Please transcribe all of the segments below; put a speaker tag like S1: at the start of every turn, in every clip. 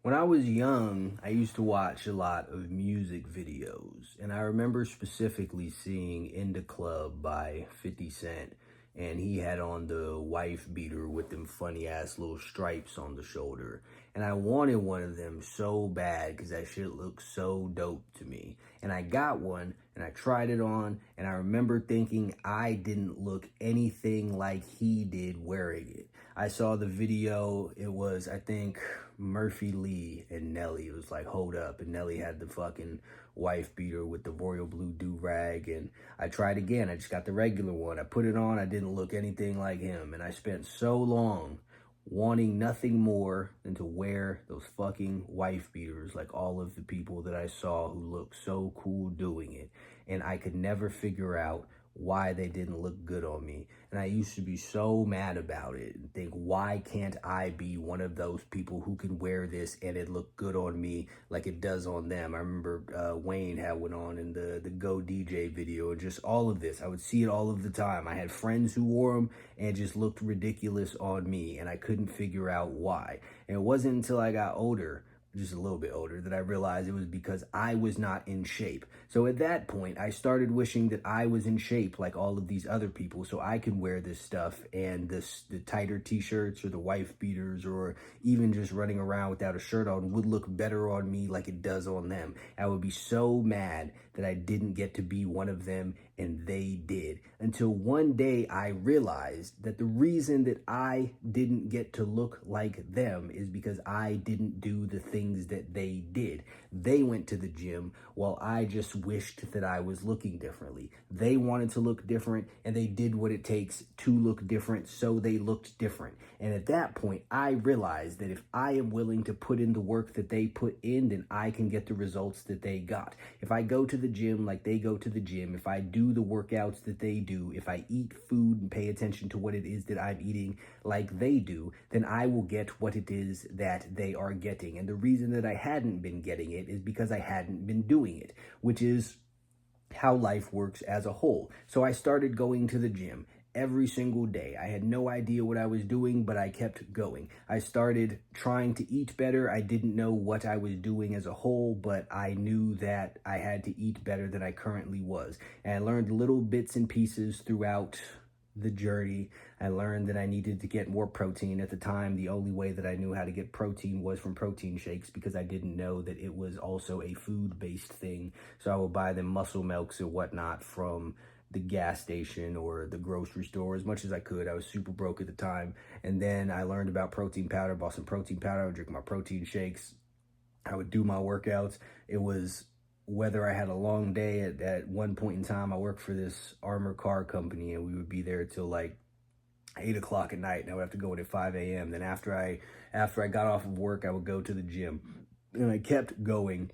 S1: When I was young, I used to watch a lot of music videos, and I remember specifically seeing In the Club by 50 Cent, and he had on the wife beater with them funny ass little stripes on the shoulder. And I wanted one of them so bad because that shit looked so dope to me. And I got one and I tried it on, and I remember thinking I didn't look anything like he did wearing it. I saw the video, it was, I think, Murphy Lee and Nelly. It was like, hold up. And Nelly had the fucking wife beater with the royal blue do-rag. And I tried again. I just got the regular one. I put it on. I didn't look anything like him. And I spent so long wanting nothing more than to wear those fucking wife beaters like all of the people that I saw who looked so cool doing it. And I could never figure out why they didn't look good on me. And I used to be so mad about it and think, why can't I be one of those people who can wear this and it look good on me like it does on them? I remember Wayne had one on in the Go DJ video, and just all of this. I would see it all of the time. I had friends who wore them and it just looked ridiculous on me, and I couldn't figure out why. And it wasn't until I got older, just a little bit older, that I realized it was because I was not in shape. So at that point, I started wishing that I was in shape like all of these other people so I could wear this stuff, and the tighter t-shirts or the wife beaters or even just running around without a shirt on would look better on me like it does on them. I would be so mad that I didn't get to be one of them and they did. Until one day I realized that the reason that I didn't get to look like them is because I didn't do the things that they did. They went to the gym while I just wished that I was looking differently. They wanted to look different and they did what it takes to look different, so they looked different. And at that point, I realized that if I am willing to put in the work that they put in, then I can get the results that they got. If I go to the gym like they go to the gym, if I do the workouts that they do, if I eat food and pay attention to what it is that I'm eating like they do, then I will get what it is that they are getting. And the reason that I hadn't been getting it is because I hadn't been doing it, which is how life works as a whole. So I started going to the gym every single day. I had no idea what I was doing, but I kept going. I started trying to eat better. I didn't know what I was doing as a whole, but I knew that I had to eat better than I currently was. And I learned little bits and pieces throughout the journey. I learned that I needed to get more protein. At the time, the only way that I knew how to get protein was from protein shakes, because I didn't know that it was also a food-based thing. So I would buy them muscle milks and whatnot from the gas station or the grocery store as much as I could. I was super broke at the time. And then I learned about protein powder, bought some protein powder, I would drink my protein shakes. I would do my workouts. It was whether I had a long day. At one point in time, I worked for this armored car company, and we would be there till like 8 o'clock at night, and I would have to go in at 5 a.m. Then after I got off of work, I would go to the gym, and I kept going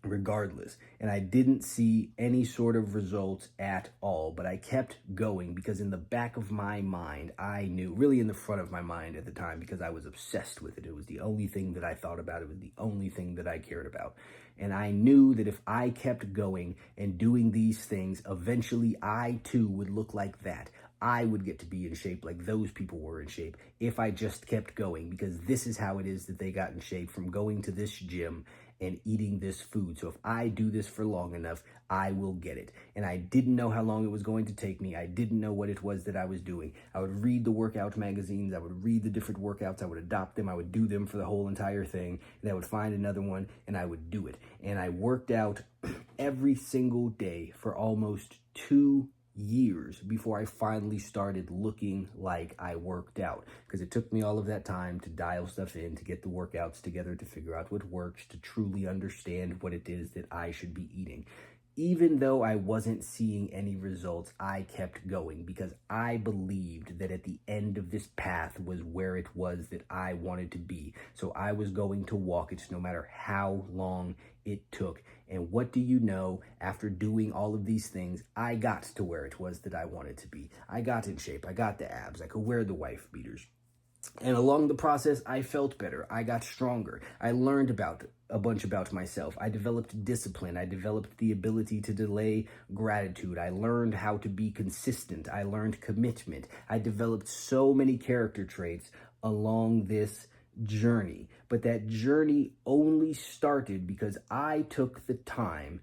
S1: regardless. And I didn't see any sort of results at all, but I kept going because in the back of my mind, I knew, really in the front of my mind at the time, because I was obsessed with it. It was the only thing that I thought about. It was the only thing that I cared about. And I knew that if I kept going and doing these things, eventually I too would look like that. I would get to be in shape like those people were in shape if I just kept going, because this is how it is that they got in shape, from going to this gym and eating this food. So if I do this for long enough, I will get it. And I didn't know how long it was going to take me. I didn't know what it was that I was doing. I would read the workout magazines. I would read the different workouts. I would adopt them. I would do them for the whole entire thing. And I would find another one and I would do it. And I worked out every single day for almost 2 years before I finally started looking like I worked out, because it took me all of that time to dial stuff in, to get the workouts together, to figure out what works, to truly understand what it is that I should be eating. Even though I wasn't seeing any results, I kept going because I believed that at the end of this path was where it was that I wanted to be. So I was going to walk it no matter how long it took. And what do you know, after doing all of these things, I got to where it was that I wanted to be. I got in shape. I got the abs. I could wear the wife beaters. And along the process, I felt better. I got stronger. I learned a bunch about myself. I developed discipline. I developed the ability to delay gratitude. I learned how to be consistent. I learned commitment. I developed so many character traits along this journey. But that journey only started because I took the time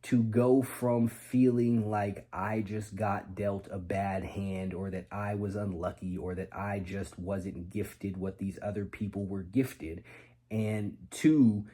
S1: to go from feeling like I just got dealt a bad hand, or that I was unlucky, or that I just wasn't gifted what these other people were gifted, and to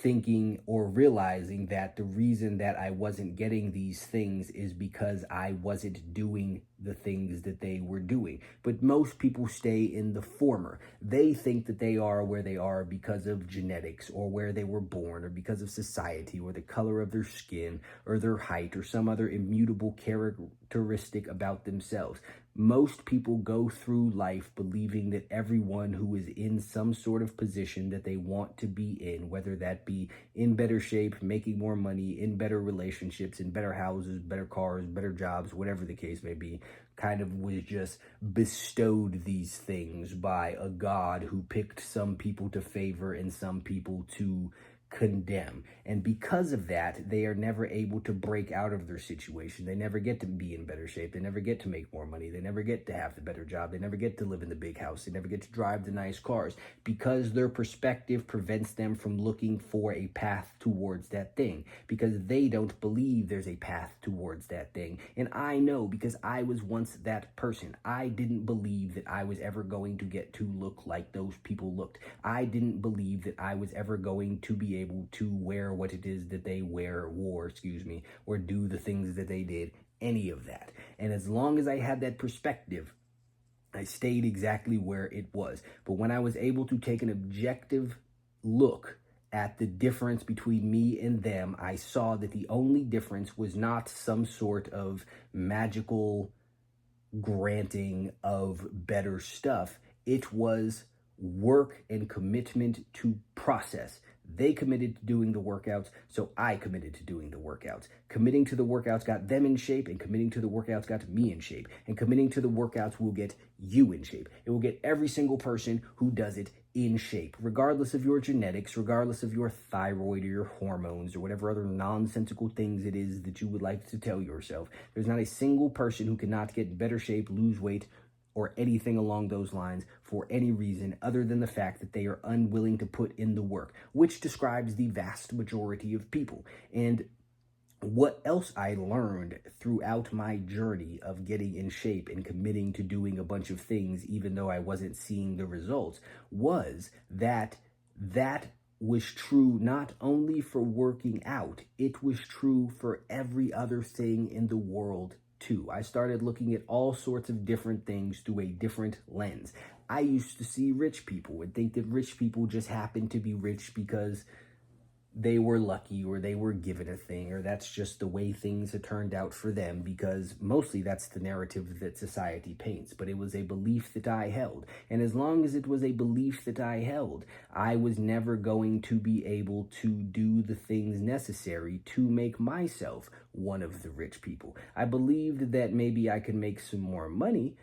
S1: thinking or realizing that the reason that I wasn't getting these things is because I wasn't doing the things that they were doing. But most people stay in the former. They think that they are where they are because of genetics, or where they were born, or because of society, or the color of their skin, or their height, or some other immutable characteristic about themselves. Most people go through life believing that everyone who is in some sort of position that they want to be in, whether that be in better shape, making more money, in better relationships, in better houses, better cars, better jobs, whatever the case may be, kind of was just bestowed these things by a God who picked some people to favor and some people to condemn. And because of that, they are never able to break out of their situation. They never get to be in better shape. They never get to make more money. They never get to have the better job. They never get to live in the big house. They never get to drive the nice cars, because their perspective prevents them from looking for a path towards that thing, because they don't believe there's a path towards that thing. And I know, because I was once that person. I didn't believe that I was ever going to get to look like those people looked. I didn't believe that I was ever going to be able to wear what it is that they wore, or do the things that they did, any of that. And as long as I had that perspective, I stayed exactly where it was. But when I was able to take an objective look at the difference between me and them, I saw that the only difference was not some sort of magical granting of better stuff. It was work and commitment to process. They committed to doing the workouts, so I committed to doing the workouts. Committing to the workouts got them in shape, and committing to the workouts got me in shape. And committing to the workouts will get you in shape. It will get every single person who does it in shape, regardless of your genetics, regardless of your thyroid or your hormones or whatever other nonsensical things it is that you would like to tell yourself. There's not a single person who cannot get in better shape, lose weight, or anything along those lines for any reason other than the fact that they are unwilling to put in the work, which describes the vast majority of people. And what else I learned throughout my journey of getting in shape and committing to doing a bunch of things, even though I wasn't seeing the results, was that was true not only for working out, it was true for every other thing in the world too. I started looking at all sorts of different things through a different lens. I used to see rich people and think that rich people just happened to be rich because they were lucky, or they were given a thing, or that's just the way things had turned out for them, because mostly that's the narrative that society paints. But it was a belief that I held. And as long as it was a belief that I held, I was never going to be able to do the things necessary to make myself one of the rich people. I believed that maybe I could make some more money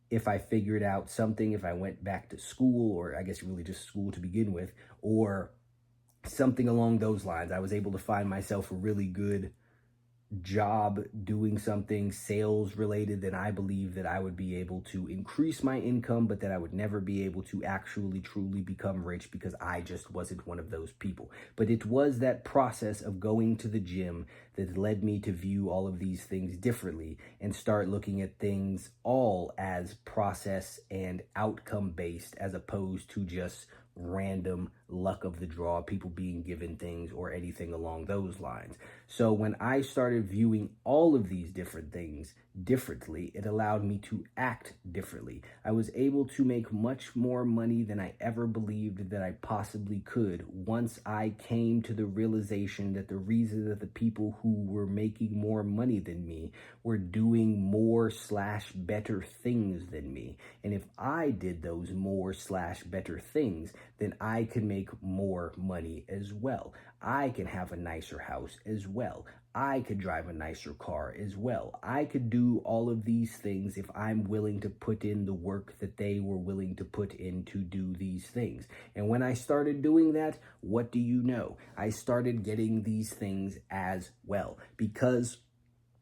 S1: if I figured out something, if I went back to school, or I guess really just school to begin with, or something along those lines. I was able to find myself a really good job doing something sales related, then I believe that I would be able to increase my income, but that I would never be able to actually truly become rich, because I just wasn't one of those people. But it was that process of going to the gym that led me to view all of these things differently and start looking at things all as process and outcome based, as opposed to just random luck of the draw, people being given things or anything along those lines. So when I started viewing all of these different things differently, it allowed me to act differently. I was able to make much more money than I ever believed that I possibly could, once I came to the realization that the reason that the people who were making more money than me were doing more/better things than me. And if I did those more/better things, then I could make more money as well. I can have a nicer house as well. I could drive a nicer car as well. I could do all of these things if I'm willing to put in the work that they were willing to put in to do these things. And when I started doing that, what do you know? I started getting these things as well, because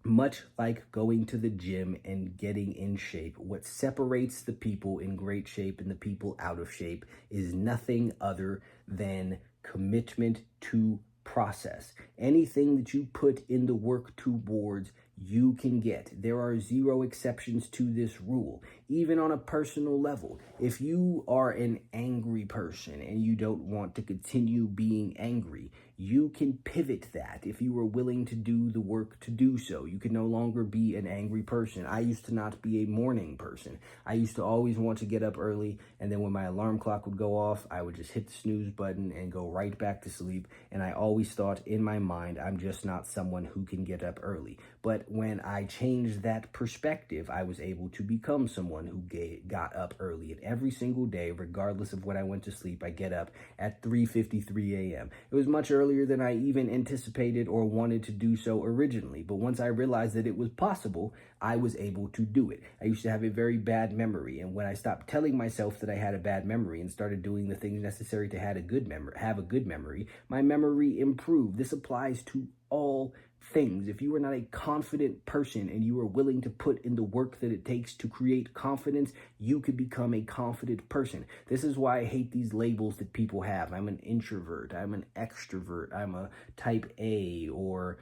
S1: Much like going to the gym and getting in shape, what separates the people in great shape and the people out of shape is nothing other than commitment to process. Anything that you put in the work towards, you can get. There are zero exceptions to this rule. Even on a personal level, if you are an angry person and you don't want to continue being angry, you can pivot that if you are willing to do the work to do so. You can no longer be an angry person. I used to not be a morning person. I used to always want to get up early, and then when my alarm clock would go off, I would just hit the snooze button and go right back to sleep. And I always thought in my mind, I'm just not someone who can get up early. But when I changed that perspective, I was able to become someone who got up early. And every single day, regardless of when I went to sleep, I get up at 3:53 a.m. It was much earlier than I even anticipated or wanted to do so originally. But once I realized that it was possible, I was able to do it. I used to have a very bad memory. And when I stopped telling myself that I had a bad memory and started doing the things necessary to have a good memory, my memory improved. This applies to all things. If you are not a confident person and you are willing to put in the work that it takes to create confidence, you could become a confident person. This is why I hate these labels that people have. I'm an introvert, I'm an extrovert, I'm a type A, or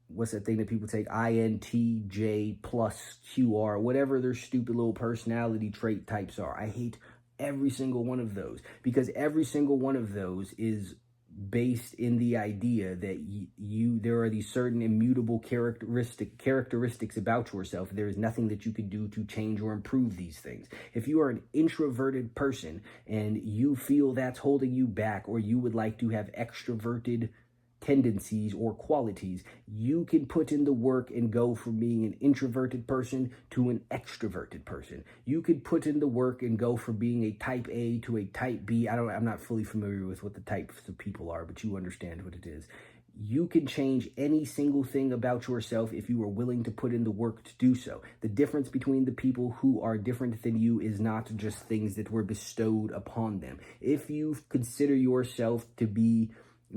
S1: what's that thing that people take? INTJ plus QR, whatever their stupid little personality trait types are. I hate every single one of those, because every single one of those is based in the idea that there are these certain immutable characteristics about yourself. There is nothing that you could do to change or improve these things. If you are an introverted person and you feel that's holding you back, or you would like to have extroverted tendencies or qualities, you can put in the work and go from being an introverted person to an extroverted person. You could put in the work and go from being a type A to a type B. I'm not fully familiar with what the types of people are, but you understand what it is. You can change any single thing about yourself if you are willing to put in the work to do so. The difference between the people who are different than you is not just things that were bestowed upon them. If you consider yourself to be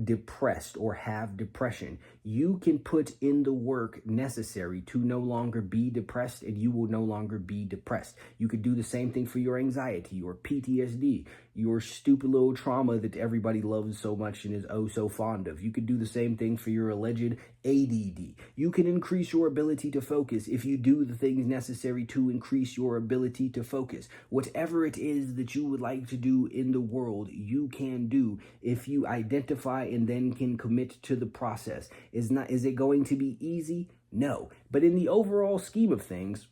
S1: depressed or have depression, you can put in the work necessary to no longer be depressed, and you will no longer be depressed. You could do the same thing for your anxiety or PTSD, your stupid little trauma that everybody loves so much and is oh so fond of. You could do the same thing for your alleged ADD. You can increase your ability to focus if you do the things necessary to increase your ability to focus. Whatever it is that you would like to do in the world, you can do if you identify and then can commit to the process. Is it going to be easy? No. But in the overall scheme of things,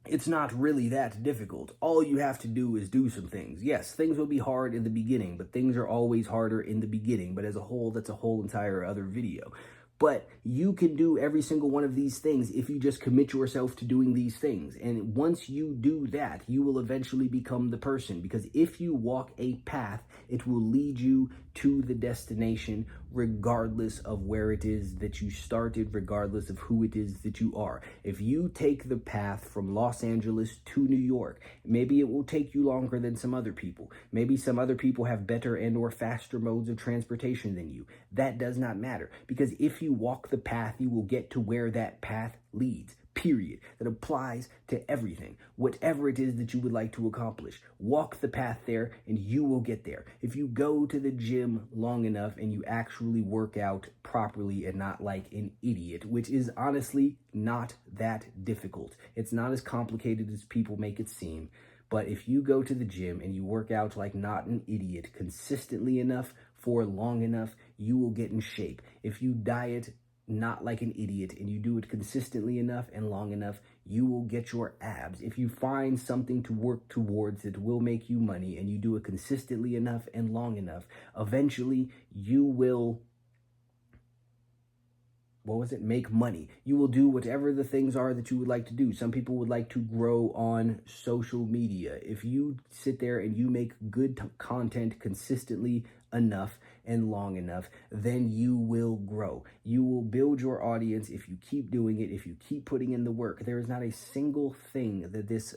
S1: it's not really that difficult. All you have to do is do some things. Yes, things will be hard in the beginning, but things are always harder in the beginning. But as a whole, that's a whole entire other video. But you can do every single one of these things if you just commit yourself to doing these things. And once you do that, you will eventually become the person. Because if you walk a path, it will lead you to the destination regardless of where it is that you started, regardless of who it is that you are. If you take the path from Los Angeles to New York, maybe it will take you longer than some other people. Maybe some other people have better and or faster modes of transportation than you. That does not matter, because if you walk the path, you will get to where that path leads. Period. That applies to everything. Whatever it is that you would like to accomplish, walk the path there and you will get there. If you go to the gym long enough and you actually work out properly and not like an idiot, which is honestly not that difficult. It's not as complicated as people make it seem. But if you go to the gym and you work out like not an idiot consistently enough for long enough, you will get in shape. If you diet not like an idiot and you do it consistently enough and long enough, you will get your abs. If you find something to work towards that will make you money and you do it consistently enough and long enough, eventually you will make money. You will do whatever the things are that you would like to do. Some people would like to grow on social media. If you sit there and you make good content consistently enough and long enough, then you will grow. You will build your audience if you keep doing it, if you keep putting in the work. There is not a single thing that this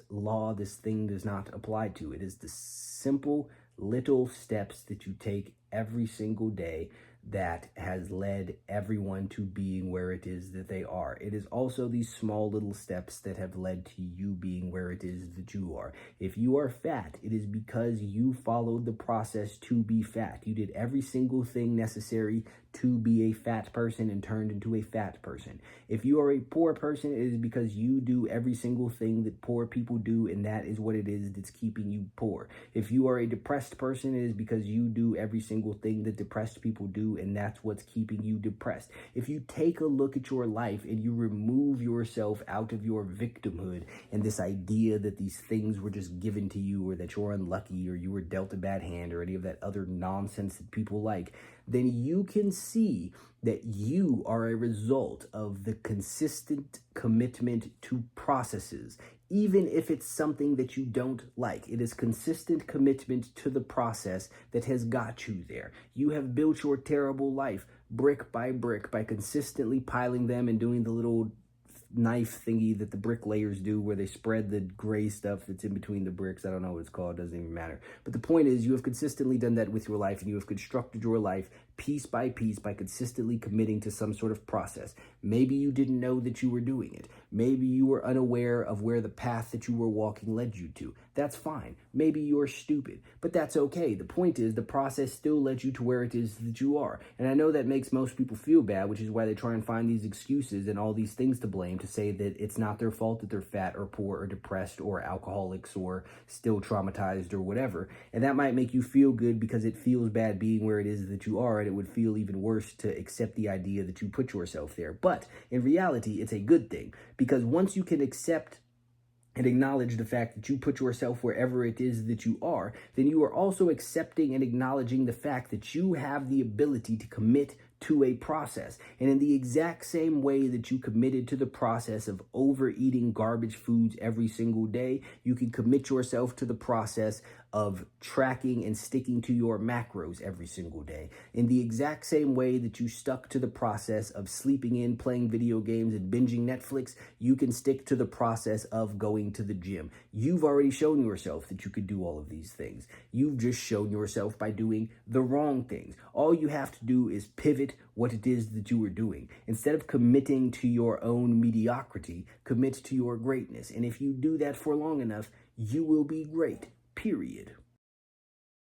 S1: thing does not apply to. It is the simple little steps that you take every single day that has led everyone to being where it is that they are. It is also these small little steps that have led to you being where it is that you are. If you are fat, it is because you followed the process to be fat. You did every single thing necessary to be a fat person and turned into a fat person. If you are a poor person, it is because you do every single thing that poor people do, and that is what it is that's keeping you poor. If you are a depressed person, it is because you do every single thing that depressed people do, and that's what's keeping you depressed. If you take a look at your life and you remove yourself out of your victimhood and this idea that these things were just given to you, or that you're unlucky, or you were dealt a bad hand, or any of that other nonsense that people like, then you can see that you are a result of the consistent commitment to processes. Even if it's something that you don't like, it is consistent commitment to the process that has got you there. You have built your terrible life brick by brick by consistently piling them and doing the little knife thingy that the bricklayers do where they spread the gray stuff that's in between the bricks. I don't know what it's called. It doesn't even matter. But the point is, you have consistently done that with your life, and you have constructed your life piece by piece by consistently committing to some sort of process. Maybe you didn't know that you were doing it. Maybe you were unaware of where the path that you were walking led you to. That's fine. Maybe you're stupid, but that's okay. The point is, the process still led you to where it is that you are. And I know that makes most people feel bad, which is why they try and find these excuses and all these things to blame, to say that it's not their fault that they're fat or poor or depressed or alcoholics or still traumatized or whatever. And that might make you feel good because it feels bad being where it is that you are, and it would feel even worse to accept the idea that you put yourself there. But in reality, it's a good thing, because once you can accept and acknowledge the fact that you put yourself wherever it is that you are, then you are also accepting and acknowledging the fact that you have the ability to commit to a process. And in the exact same way that you committed to the process of overeating garbage foods every single day, you can commit yourself to the process of tracking and sticking to your macros every single day. In the exact same way that you stuck to the process of sleeping in, playing video games, and binging Netflix, you can stick to the process of going to the gym. You've already shown yourself that you could do all of these things. You've just shown yourself by doing the wrong things. All you have to do is pivot what it is that you are doing. Instead of committing to your own mediocrity, commit to your greatness. And if you do that for long enough, you will be great. Period.